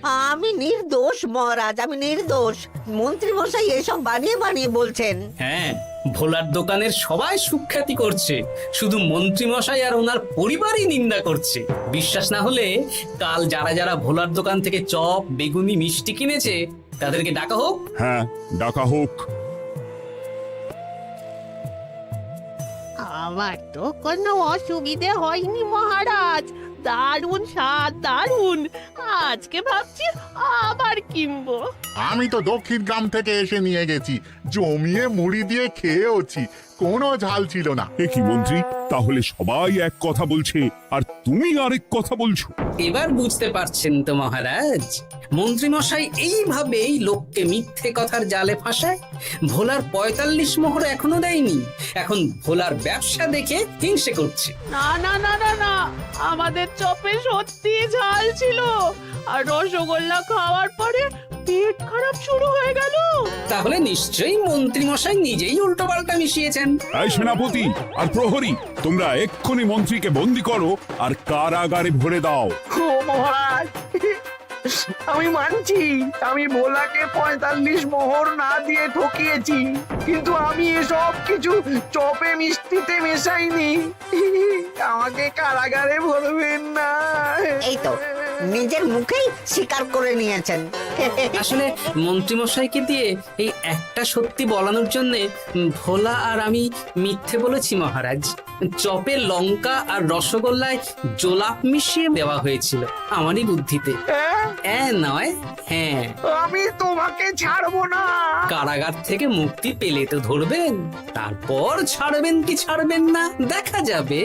আমি নির্দোষ মহারাজ, আমি নির্দোষ। মন্ত্রী মশাই এসব বানিয়ে বানিয়ে বলছেন। হ্যাঁ, ভোলার দোকানের সবাই সুখ্যাতি করছে, শুধু মন্ত্রী মশাই আর ওনার পরিবারই নিন্দা করছে। বিশ্বাস না হলে কাল যারা যারা ভোলার দোকান থেকে চপ, বেগুনি, মিষ্টি কিনেছে তাদেরকে ডাকা হোক। হ্যাঁ, ডাকা হোক। আমার তো কোনো অসুবিধে হয়নি মহারাজ, দারুণ স্বাদ, দারুণ। আজকে ভাবছি আবার কিনবো। আমি তো দক্ষিণ গ্রাম থেকে এসে নিয়ে গেছি, জমিয়ে মুড়ি দিয়ে খেয়েওছি, কোনো ঝাল ছিল না। এ কি মন্ত্রী, তাহলে সবাই এক কথা বলছে আর তুমি আরেক কথা বলছো? এবার বুঝতে পারছেন তো মহারাজ, মন্ত্রী মশাই এইভাবেই লোককে মিথ্যে কথার জালে ফাঁসায়। ভোলার ৪৫ মোহর এখনো দেয়নি, এখন ভোলার ব্যবসা দেখে হিংসে করছে। না না না না না, আমাদের চপে সত্যি ঝাল ছিল, আর রসগোল্লা খাওয়ার পরে পেট খারাপ শুরু হয়ে গেল। তাহলে নিশ্চয়ই মন্ত্রী মশাই নিজেই উল্টোপাল্টা মিশিয়েছেন। এই সেনাপতি আর প্রহরী, তোমরা এক্ষুনি মন্ত্রীকে বন্দি করো আর কারাগারে ভরে দাও। ও মহারাজ, আমি মানছি আমি ভোলাকে ৪৫ মোহর না দিয়ে ঠকিয়েছি, কিন্তু আমি এসব কিছু চপে মিষ্টিতে মেশাইনি। আমাকে কারাগারে ভরবেন না। এই তো নিজের মুখেই স্বীকার করে নিয়েছেন। আসলে মন্ত্রী মশাইকে দিয়ে এই একটা সত্যি বলানোর জন্য ভোলা আর আমি মিথ্যে বলেছি মহারাজ। চপে লঙ্কা আর রসগোল্লায় জোলাপ মিশিয়ে দেওয়া হয়েছিল আমারই বুদ্ধিতে। নয়, হ্যাঁ। আমি তোমাকে ছাড়বো না। কারাগার থেকে মুক্তি পেলে তো ধরবেন, তারপর ছাড়বেন কি ছাড়বেন না দেখা যাবে।